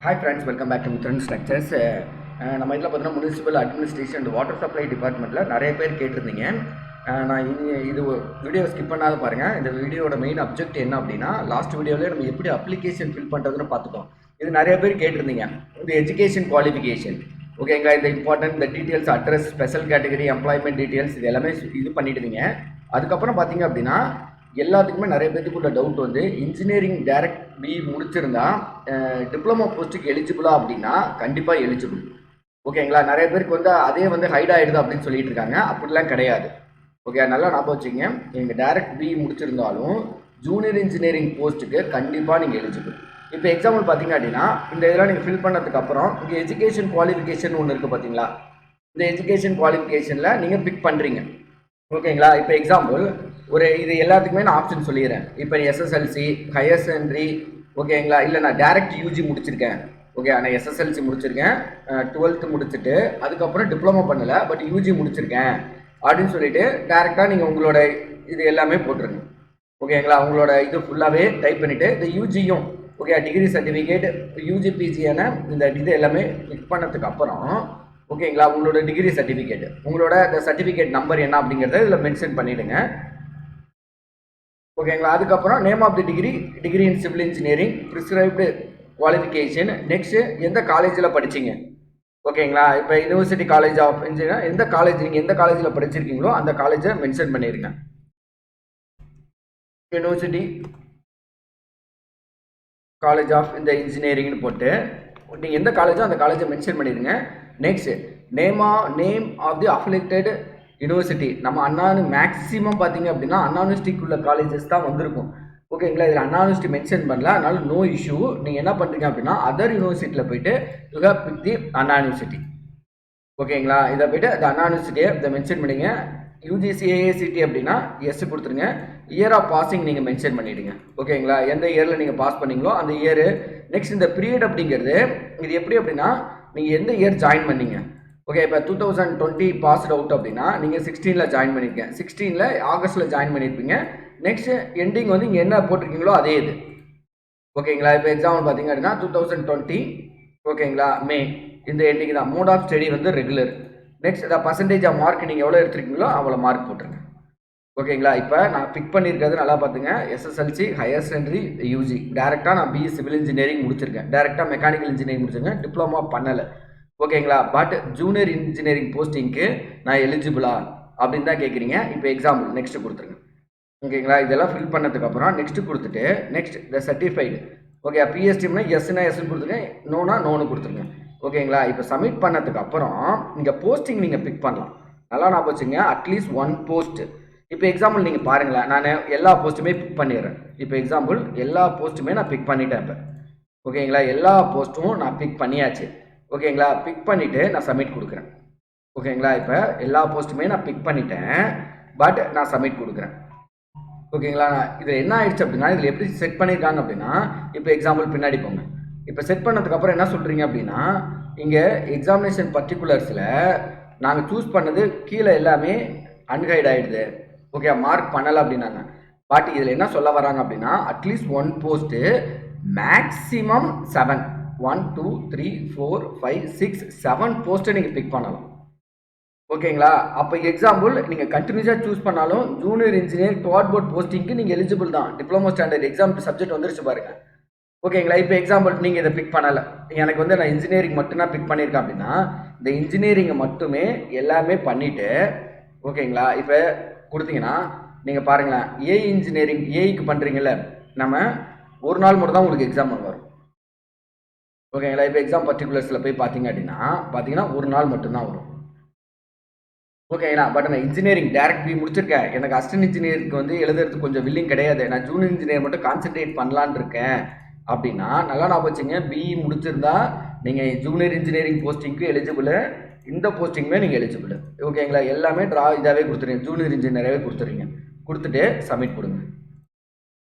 Hi friends, welcome back to Mithran Structures. நம்ம இதில் பார்த்தீங்கன்னா municipal administration and water supply டிபார்ட்மெண்ட்டில் நிறைய பேர் கேட்டிருந்தீங்க. நான் இது வீடியோ ஸ்கிப் பண்ணாத பாருங்கள். இந்த வீடியோட மெயின் அப்ஜெக்ட் என்ன அப்படின்னா, லாஸ்ட் வீடியோவில் நம்ம எப்படி அப்ளிகேஷன் ஃபில் பண்ணுறதுன்னு பார்த்துட்டோம். இது நிறைய பேர் கேட்டிருந்தீங்க. இந்த எஜுகேஷன் குவாலிஃபிகேஷன் ஓகேங்களா, இந்த இம்பார்ட்டன்ட் இந்த details, address, special category, employment details இது எல்லாமே இது பண்ணிட்டுருங்க. அதுக்கப்புறம் பார்த்தீங்க அப்படின்னா எல்லாத்துக்குமே நிறைய பேத்துக்குள்ள டவுட் வந்து, இன்ஜினியரிங் டைரக்ட் பி முடிச்சிருந்தா டிப்ளமோ போஸ்ட்டுக்கு எலிஜிபிளா அப்படின்னா கண்டிப்பாக எலிஜிபிள். ஓகேங்களா, நிறைய பேருக்கு வந்து அதே வந்து ஹைட் ஆகிடுது அப்படின்னு சொல்லிட்டு இருக்காங்க. அப்படிலாம் கிடையாது. ஓகே, நல்லா ஞாபகம் வச்சுங்க. நீங்கள் டைரக்ட் பி முடிச்சிருந்தாலும் ஜூனியர் இன்ஜினியரிங் போஸ்ட்டுக்கு கண்டிப்பாக நீங்கள் எலிஜிபிள். இப்போ எக்ஸாம்பிள் பார்த்தீங்க அப்படின்னா, இந்த இதெல்லாம் நீங்கள் ஃபில் பண்ணதுக்கு அப்புறம் இங்கே எஜுகேஷன் குவாலிஃபிகேஷன் ஒன்று இருக்குது பார்த்தீங்களா. இந்த எஜுகேஷன் குவாலிஃபிகேஷனில் நீங்கள் பிக் பண்ணுறீங்க. ஓகேங்களா, இப்போ எக்ஸாம்பிள் இது எல்லாத்துக்குமே நான் ஆப்ஷன் சொல்லிடுறேன். இப்போ எஸ்எஸ்எல்சி, ஹையர் செகண்டரி, ஓகேங்களா, இல்லை நான் டேரக்ட் யூஜி முடிச்சிருக்கேன். ஓகே, நான் எஸ்எஸ்எல்சி முடிச்சிருக்கேன், 12th முடிச்சுட்டு அதுக்கப்புறம் டிப்ளமோ பண்ணலை, பட் யூஜி முடிச்சிருக்கேன் அப்படின்னு சொல்லிட்டு டேரெக்டாக நீங்கள் உங்களோட இது எல்லாமே போட்டுருங்க. ஓகேங்களா, உங்களோட இது ஃபுல்லாகவே டைப் பண்ணிவிட்டு இந்த யூஜியும் ஓகே டிகிரி சர்டிஃபிகேட், யூஜி பிஜியான இந்த இது எல்லாமே கிளிக் பண்ணதுக்கு அப்புறம் ஓகேங்களா, உங்களோட டிகிரி சர்டிஃபிகேட், உங்களோட இந்த சர்டிஃபிகேட் நம்பர் என்ன அப்படிங்கிறத இதில் மென்ஷன் பண்ணிவிடுங்க. ஓகேங்களா, அதுக்கப்புறம் name of the degree in civil engineering, prescribed qualification, next எந்த காலேஜில் படிச்சிங்க. ஓகேங்களா, இப்போ யூனிவர்சிட்டி காலேஜ் ஆஃப் இன்ஜினியர், எந்த காலேஜ் நீங்கள் எந்த காலேஜில் படிச்சிருக்கீங்களோ அந்த காலேஜை மென்ஷன் பண்ணிடுங்க. யூனிவர்சிட்டி காலேஜ் ஆஃப் இந்த இன்ஜினியரிங்னு போட்டு நீங்கள் எந்த காலேஜோ அந்த காலேஜை மென்ஷன் பண்ணிடுங்க. Next name of the affiliated university. நம்ம மேக்ஸிமம் பார்த்தீங்க அப்படின்னா அன்யூனிவர்சிட்டிக்கு உள்ள காலேஜஸ் தான் வந்திருக்கும். ஓகேங்களா, இதில் அன்யூனிவர்சிட்டி மென்ஷன் பண்ணல, அதனால நோ இஷ்யூ. நீங்கள் என்ன பண்ணுறீங்க அப்படின்னா அதர் யூனிவர்சிட்டியில் போயிட்டு யூ ஹேவ் பிக் தி அன்யூனிவர்சிட்டி. ஓகேங்களா, இதை போய்ட்டு அந்த அன்யூனிவர்சிட்டியை இதை மென்ஷன் பண்ணிங்க. யூஜிசி ஏஏசிடி அப்படின்னா எஸ் கொடுத்துருங்க. இயர் ஆஃப் பாசிங் நீங்கள் மென்ஷன் பண்ணிவிடுங்க. ஓகேங்களா, எந்த இயரில் நீங்கள் பாஸ் பண்ணீங்களோ அந்த இயரு. நெக்ஸ்ட் இந்த பீரியட் அப்படிங்கிறது இது எப்படி அப்படின்னா, நீங்கள் எந்த இயர் ஜாயின் பண்ணீங்க. ஓகே, இப்போ 2020 பாஸ்ட் அவுட் அப்படின்னா நீங்கள் 16ல் ஜாயின் பண்ணியிருக்கேன், 16ல் ஆகஸ்ட்டில் ஜாயின் பண்ணியிருப்பீங்க. நெக்ஸ்ட் எண்டிங் வந்து இங்கே என்ன போட்டிருக்கீங்களோ அதே இது. ஓகேங்களா, இப்போ எக்ஸாம்பிள் பார்த்தீங்க அப்படின்னா 2020 ஓகேங்களா மே, இந்த எண்டிங் தான். மோட் ஆஃப் ஸ்டடி வந்து ரெகுலர். நெக்ஸ்ட் இந்த பர்சன்டேஜ் ஆஃப் மார்க் நீங்கள் எவ்வளோ எடுத்துருக்கீங்களோ அவ்வளோ மார்க் போட்டுருங்க. ஓகேங்களா, இப்போ நான் பிக் பண்ணியிருக்கிறது நல்லா பார்த்துங்க. SSLC, higher secondary, UG. டேரெக்டாக நான் பிஇ சிவில் இன்ஜினியரிங் முடிச்சிருக்கேன், டேரெக்டாக மெக்கானிக்கல் இன்ஜினியரிங் முடிச்சிருக்கேன், டிப்ளமா பண்ணலை. ஓகேங்களா, பட் ஜூனியர் இன்ஜினியரிங் போஸ்டிங்க்கு நான் எலிஜிபிளா அப்படின்னு தான் கேட்குறீங்க. இப்போ எக்ஸாம்பிள் நெக்ஸ்ட் கொடுத்துருங்க. ஓகேங்களா, இதெல்லாம் ஃபில் பண்ணதுக்கப்புறம் நெக்ஸ்ட் கொடுத்துட்டு நெக்ஸ்ட் த சர்டிஃபைடு. ஓகே, பிஎஸ்டிம்னா எஸ்னா எஸ்ன்னு கொடுத்துருங்க, நோனா நோன்னு கொடுத்துருங்க. ஓகேங்களா, இப்போ சப்மிட் பண்ணதுக்கு அப்புறம் இங்கே போஸ்டிங் நீங்கள் பிக் பண்ணலாம். நல்லா நான் வச்சுங்க, அட்லீஸ்ட் 1 போஸ்ட். இப்போ எக்ஸாம்பிள் நீங்கள் பாருங்களேன், நான் எல்லா போஸ்ட்டுமே பிக் பண்ணிடுறேன். இப்போ எக்ஸாம்பிள் எல்லா போஸ்ட்டுமே நான் பிக் பண்ணிட்டேன். இப்போ ஓகேங்களா, எல்லா போஸ்ட்டும் நான் பிக் பண்ணியாச்சு. ஓகேங்களா, பிக் பண்ணிவிட்டு நான் சப்மிட் கொடுக்குறேன். ஓகேங்களா, இப்போ எல்லா போஸ்ட்டுமே நான் பிக் பண்ணிட்டேன், பட் நான் சப்மிட் கொடுக்குறேன். ஓகேங்களா, இதில் என்ன ஆயிடுச்சு அப்படின்னா, இதில் எப்படி செட் பண்ணியிருக்காங்க அப்படின்னா, இப்போ எக்ஸாம்பிள் பின்னாடி போங்க. இப்போ செட் பண்ணதுக்கப்புறம் என்ன சொல்கிறீங்க அப்படின்னா, இங்கே எக்ஸாமினேஷன் பர்டிகுலர்ஸில் நாங்கள் சூஸ் பண்ணது கீழே எல்லாமே அன்ஹைட் ஆகிடுது. ஓகே, மார்க் பண்ணலை அப்படின்னாங்க. பட் இதில் என்ன சொல்ல வராங்க அப்படின்னா, அட்லீஸ்ட் 1 போஸ்ட்டு, மேக்ஸிமம் 7, 1 2 3 4 5 6 7 போஸ்ட்டை நீங்கள் பிக் பண்ணலாம். ஓகேங்களா, அப்போ எக்ஸாம்பிள் நீங்கள் கண்டினியூஸாக சூஸ் பண்ணாலும் ஜூனியர் இன்ஜினியர் குவாட் போர்ட் போஸ்டிங்க்கு நீங்கள் எலிஜிபிள் தான். டிப்ளமோ ஸ்டாண்டர்ட் எக்ஸாம் சப்ஜெக்ட் வந்துருச்சு பாருங்கள். ஓகேங்களா, இப்போ எக்ஸாம்பிள் நீங்கள் இதை பிக் பண்ணலை, எனக்கு வந்து நான் இன்ஜினியரிங் மட்டும்தான் பிக் பண்ணியிருக்கேன் அப்படின்னா இந்த இன்ஜினியரிங்கை மட்டுமே எல்லாமே பண்ணிவிட்டு ஓகேங்களா இப்போ கொடுத்தீங்கன்னா நீங்கள் பாருங்களேன், ஏஐ இன்ஜினியரிங் ஏஐக்கு பண்ணுறீங்கள, நம்ம ஒரு நாள் மட்டும் தான் உங்களுக்கு எக்ஸாம் வரும். ஓகேங்களா, இப்போ எக்ஸாம் பர்டிகுலர்ஸில் போய் பார்த்தீங்கன்னா ஒரு நாள் மட்டும்தான் வரும். ஓகேங்களா, பட் நான் இன்ஜினியரிங் டேரக்ட் பி முடிச்சிருக்கேன், எனக்கு அசிஸ்டன்ட் இன்ஜினியருக்கு வந்து எழுதுறதுக்கு கொஞ்சம் வில்லிங் கிடையாது, நான் ஜூனியர் இன்ஜினியர் மட்டும் கான்சென்ட்ரேட் பண்ணலான் இருக்கேன் அப்படின்னா நல்லா நான் வச்சுங்க, பிஇ முடிச்சிருந்தா நீங்கள் ஜூனியர் இன்ஜினியரிங் போஸ்டிங்க்கு எலிஜிபிள், இந்த போஸ்டிங்குமே நீங்கள் எலிஜிபிள். ஓகேங்களா, எல்லாமே இதாகவே கொடுத்துருங்க, ஜூனியர் இன்ஜினியராகவே கொடுத்துருங்க. கொடுத்துட்டு சப்மிட் கொடுங்க.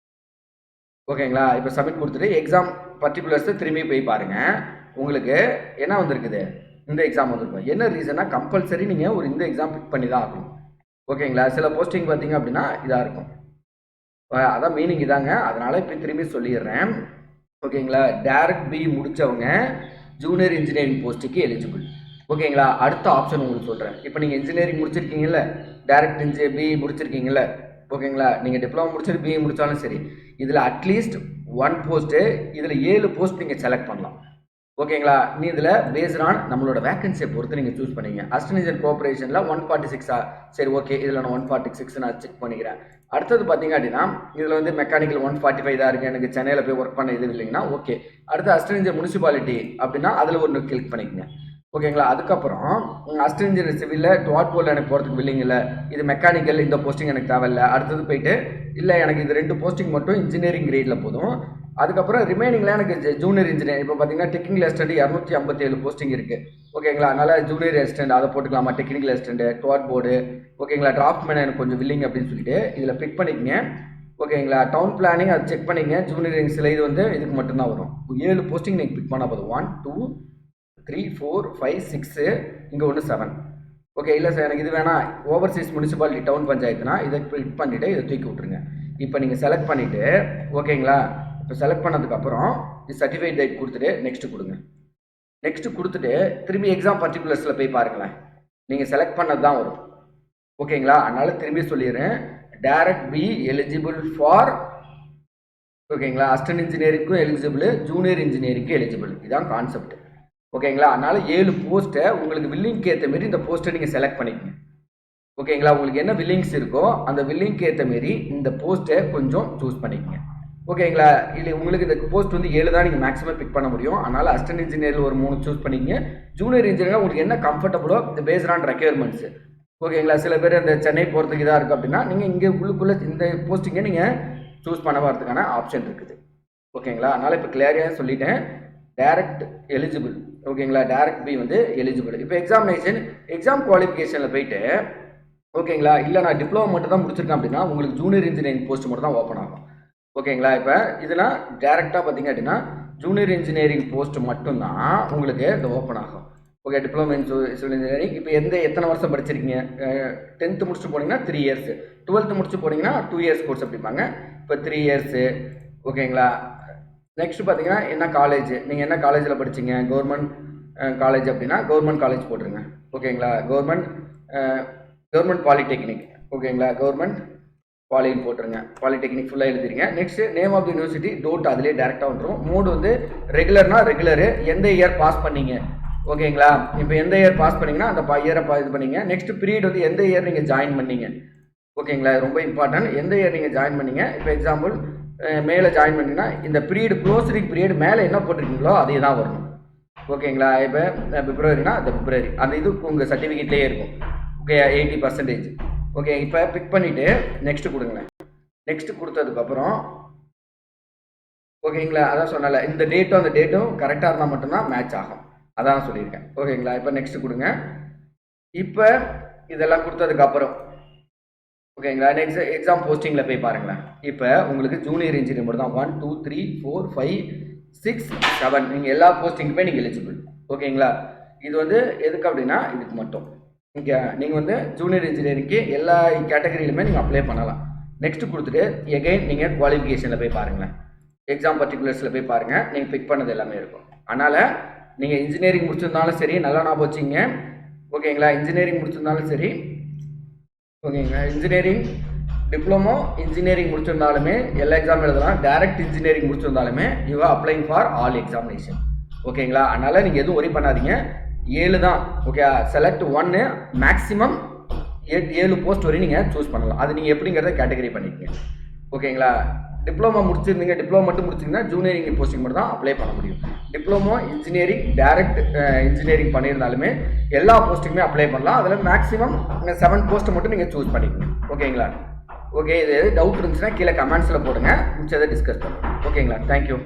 ஓகேங்களா, இப்போ சப்மிட் கொடுத்துட்டு எக்ஸாம் பர்டிகுலர்ஸை திரும்பி போய் பாருங்கள், உங்களுக்கு என்ன வந்திருக்குது, இந்த எக்ஸாம் வந்திருக்கும். என்ன ரீசனா, கம்பல்சரி நீங்கள் இந்த எக்ஸாம் பிக் பண்ணி தான் ஆகணும். ஓகேங்களா, சில போஸ்டிங் பார்த்தீங்க அப்படின்னா இதாக இருக்கும், அதான் மீனிங் இதாங்க. அதனால் இப்போ திரும்பி சொல்லிடுறேன். ஓகேங்களா. டைரக்ட் பி முடித்தவங்க ஜூனியர் இன்ஜினியரிங் போஸ்ட்டுக்கு எலிஜிபிள். ஓகேங்களா. அடுத்த ஆப்ஷன் உங்களுக்கு சொல்கிறேன். இப்போ நீங்கள் இன்ஜினியரிங் முடிச்சிருக்கீங்கல்ல, டைரக்ட் பி முடிச்சிருக்கீங்கல்ல, ஓகேங்களா. நீங்கள் டிப்ளமோ முடிச்சுட்டு பிஇ முடித்தாலும் சரி, இதில் அட்லீஸ்ட் 1 போஸ்ட்டு, இதில் 7 போஸ்ட் நீங்கள் செலக்ட் பண்ணலாம். ஓகேங்களா. நீ இதில் பேஸ்ட் ஆன் நம்மளோட வேகன்சியை பொறுத்து நீங்கள் சூஸ் பண்ணீங்க. அசிஸ்டன்ட் கோஆப்ரேஷனில் 146 சரி ஓகே, இதில் நான் 146 நான் செக் பண்ணிக்கிறேன். அடுத்தது பார்த்தீங்க அப்படின்னா இதில் வந்து மெக்கானிக்கல் 145 தான் இருக்குது, எனக்கு சென்னையில் போய் ஒர்க் பண்ண இது இல்லைங்கன்னா ஓகே. அடுத்து அசிஸ்டன்ட் முனிசிபாலிட்டி அப்படின்னா அதில் ஒன்று கிளிக் பண்ணிக்கங்க. ஓகேங்களா. அதுக்கப்புறம் அசிஸ்டன்ட் இன்ஜினியர் சிவிலில் டாட் போர்டில் எனக்கு போகிறதுக்கு இல்லைங்கள, இது மெக்கானிக்கல், இந்த போஸ்டிங் எனக்கு தேவையில்லை. அடுத்தது போயிட்டு இல்லை எனக்கு இது 2 போஸ்டிங் மட்டும் இன்ஜினியரிங் கிரேடில் போதும். அதுக்கப்புறம் ரிமைனிங்கில் எனக்கு ஜூனியர் இன்ஜினியர் இப்போ பார்த்தீங்கன்னா டெக்னிக்கல் அசிஸ்டன்ட் 257 போஸ்டிங் இருக்குது. ஓகேங்களா. அதனால் ஜூனியர் அசிஸ்டன்ட் அதை போட்டுக்கலாமா, டெக்னிக்கல் அசிஸ்டன்ட், டாட் போர்டு, ஓகேங்களா. டிராஃப்ட்மேன் எனக்கு கொஞ்சம் வில்லிங் அப்படின்னு சொல்லிட்டு இதில் பிக் பண்ணிக்கங்க. ஓகேங்களா. டவுன் பிளானிங் அதை செக் பண்ணிங்க. ஜூனியரிங் சில இது வந்து இதுக்கு மட்டும்தான் வரும். 7 போஸ்டிங் நீங்கள் பிக் பண்ணால் போதும். 1 2 3 4 5 6 இங்கே ஒன்று 7. ஓகே. இல்லை சார் எனக்கு இது வேணாம், ஓவர்சீஸ் முனிசிபாலிட்டி டவுன் பஞ்சாயத்துனா இதை கிளிக் பண்ணிவிட்டு இதை தூக்கி விட்ருங்க. இப்போ நீங்கள் செலக்ட் பண்ணிவிட்டு ஓகேங்களா. இப்போ செலக்ட் பண்ணதுக்கப்புறம் இது சர்டிஃபைட் டேட் கொடுத்துட்டு நெக்ஸ்ட்டு கொடுங்க. நெக்ஸ்ட்டு கொடுத்துட்டு திரும்பி எக்ஸாம் பர்டிகுலர்ஸில் போய் பாருங்களேன், நீங்கள் செலக்ட் பண்ணது தான் வரும். ஓகேங்களா. அதனால் திரும்பி சொல்லிடுறேன், டைரக்ட் பி எலிஜிபிள் ஃபார் ஓகேங்களா. அசிஸ்டன்ட் இன்ஜினியரிங்க்கும் எலிஜிபிள், ஜூனியர் இன்ஜினியரிங்க்கும் எலிஜிபிள். இதுதான் கான்செப்ட். ஓகேங்களா. அதனால் 7 போஸ்ட்டை உங்களுக்கு வில்லிங்க்கு ஏற்ற மாரி இந்த போஸ்ட்டை நீங்கள் செலக்ட் பண்ணிக்கங்க. ஓகேங்களா. உங்களுக்கு என்ன வில்லிங்ஸ் இருக்கோ அந்த வில்லிங்க்கு ஏற்ற மாரி இந்த போஸ்ட்டை கொஞ்சம் சூஸ் பண்ணிக்கங்க. ஓகேங்களா. இல்லை உங்களுக்கு இந்த போஸ்ட் வந்து 7 தான் நீங்கள் மேக்ஸிமம் பிக் பண்ண முடியும். அதனால் அசிஸ்டன்ட் இன்ஜினியரில் ஒரு 3 சூஸ் பண்ணிக்கங்க. ஜூனியர் இன்ஜினியர் உங்களுக்கு என்ன கம்ஃபர்டபுளோ இந்த பேஸ்ட் ஆன் ரெக்யர்மெண்ட்ஸ். ஓகேங்களா. சில பேர் இந்த சென்னை போகிறதுக்கு இதாக இருக்குது அப்படின்னா நீங்கள் இங்கே உள்ளுக்குள்ளே இந்த போஸ்டிங்கை நீங்கள் சூஸ் பண்ண வரதுக்கான ஆப்ஷன் இருக்குது. ஓகேங்களா. அதனால் இப்போ கிளியராக சொல்லிட்டேன், டைரக்ட் எலிஜிபிள். ஓகேங்களா. டைரக்ட் பி வந்து எலிஜிபிள். இப்போ எக்ஸாம் குவாலிஃபிகேஷனில் போயிட்டு ஓகேங்களா. இல்லை நான் டிப்ளமோ மட்டும் தான் முடிச்சிருக்கேன் அப்படின்னா உங்களுக்கு ஜூனியர் இன்ஜினியரிங் போஸ்ட் மட்டும் தான் ஓப்பன் ஆகும். ஓகேங்களா. இப்போ இதெல்லாம் டேரெக்டாக பார்த்தீங்க அப்படின்னா ஜூனியர் இன்ஜினியரிங் போஸ்ட் மட்டும்தான் உங்களுக்கு இது ஓப்பன் ஆகும். Okay. Diploma in civil engineering இப்போ எத்தனை வருஷம் படிச்சிருக்கீங்க? 10th முடிச்சுட்டு போனீங்கன்னா 3 இயர்ஸ், 12th முடிச்சு போனீங்கன்னா 2 இயர்ஸ் கோர்ஸ் அப்படிப்பாங்க. இப்போ 3 இயர்ஸு. ஓகேங்களா. நெக்ஸ்ட் பார்த்தீங்கன்னா என்ன காலேஜ், நீங்கள் என்ன காலேஜில் படிச்சிங்க? கவர்மெண்ட் காலேஜ் அப்படின்னா கவர்மெண்ட் காலேஜ் போட்டுருங்க. ஓகேங்களா. Government polytechnic. ஓகேங்களா. கவர்மெண்ட் பாலின்னு போட்டுருங்க. பாலிடெக்னிக் ஃபுல்லாக எழுதிருங்க. Next name of the university டோட் அதிலே டேரெக்டாக வந்துடும். மோடு வந்து ரெகுலர்னா ரெகுலரு, எந்த இயர் பாஸ் பண்ணீங்க? ஓகேங்களா. இப்போ எந்த இயர் பாஸ் பண்ணிங்கன்னா அந்த இயரை இது பண்ணிங்க. நெக்ஸ்ட் பீரியட் வந்து எந்த இயர் நீங்கள் ஜாயின் பண்ணீங்க? ஓகேங்களா. ரொம்ப இம்பார்ட்டன்ட், எந்த இயர் நீங்கள் ஜாயின் பண்ணீங்க. இப்போ எக்ஸாம்பிள் மேலே ஜாயின் பண்ணிங்கன்னா இந்த பீரியட் க்ளோசிங் பீரியட் மேலே என்ன போட்டிருக்கீங்களோ அதே தான் வரணும். ஓகேங்களா. இப்போ பிப்ரவரினா அந்த பிப்ரவரி அந்த இது உங்கள் சர்டிஃபிகேட்லேயே இருக்கும். ஓகே. 80%. ஓகே. இப்போ பிக் பண்ணிவிட்டு நெக்ஸ்ட்டு கொடுங்களேன். நெக்ஸ்ட்டு கொடுத்ததுக்கப்புறம் ஓகேங்களா. அதான் சொன்னல, இந்த டேட்டும் அந்த டேட்டும் கரெக்டாக இருந்தால் மட்டும்தான் மேட்ச் ஆகும். அதான் சொல்லியிருக்கேன். ஓகேங்களா. இப்போ நெக்ஸ்ட்டு கொடுங்க. இப்போ இதெல்லாம் கொடுத்ததுக்கப்புறம் ஓகேங்களா. நெக்ஸ்ட் எக்ஸாம் போஸ்டிங்கில் போய் பாருங்களேன். இப்போ உங்களுக்கு ஜூனியர் இன்ஜினியர் மட்டும் தான் 1 2 3 4 5 6 7 நீங்கள் எல்லா போஸ்டிங்குமே நீங்கள் எலிஜிபிள். ஓகேங்களா. இது வந்து எதுக்கு அப்படின்னா இதுக்கு மட்டும். இங்கே நீங்கள் வந்து ஜூனியர் இன்ஜினியரிங்க்கு எல்லா கேட்டகரியிலுமே நீங்கள் அப்ளை பண்ணலாம். நெக்ஸ்ட்டு கொடுத்துட்டு எகைன் நீங்கள் குவாலிஃபிகேஷனில் போய் பாருங்களேன். எக்ஸாம் பர்டிகுலர்ஸில் போய் பாருங்கள், நீங்கள் பிக் பண்ணது எல்லாமே இருக்கும். அதனால் நீங்கள் இன்ஜினியரிங் முடிச்சிருந்தாலும் சரி, நல்லா ஞாபகம் வச்சிங்க. ஓகேங்களா. இன்ஜினியரிங் முடிச்சிருந்தாலும் சரி, ஓகேங்களா. இன்ஜினியரிங் டிப்ளமோ இன்ஜினியரிங் முடிச்சிருந்தாலுமே எல்லா எக்ஸாம் எழுதலாம். டைரக்ட் இன்ஜினியரிங் முடிச்சிருந்தாலுமே you are applying for all examination. ஓகேங்களா. அதனால் நீங்கள் எதுவும் ஒரி பண்ணாதீங்க. 7 தான். ஓகே. செலக்ட் 1 மேக்ஸிமம் 7 போஸ்ட் வரையும் நீங்கள் சூஸ் பண்ணலாம். அது நீங்கள் எப்படிங்கிறத கேட்டகரி பண்ணிக்கங்க. ஓகேங்களா. டிப்ளமோ முடிச்சிருந்தீங்க, டிப்ளமோ மட்டும் முடிச்சிங்கன்னா ஜூனியரிங் போஸ்டிங் மட்டும் தான் அப்ளை பண்ண முடியும். டிப்ளமோ இன்ஜினியரிங் டைரக்ட் இன்ஜினியரிங் பண்ணியிருந்தாலுமே எல்லா போஸ்ட்டுக்குமே அப்ளை பண்ணலாம். அதில் மேக்ஸிமம் 7 போஸ்ட்டை மட்டும் நீங்கள் சூஸ் பண்ணிக்கங்க. ஓகேங்களா. ஓகே. இது டவுட் இருந்துச்சுன்னா கீழே கமெண்ட்ஸில் போடுங்க, மிச்சதை டிஸ்கஸ் பண்ணுவோம். ஓகேங்களா. தேங்க்யூ.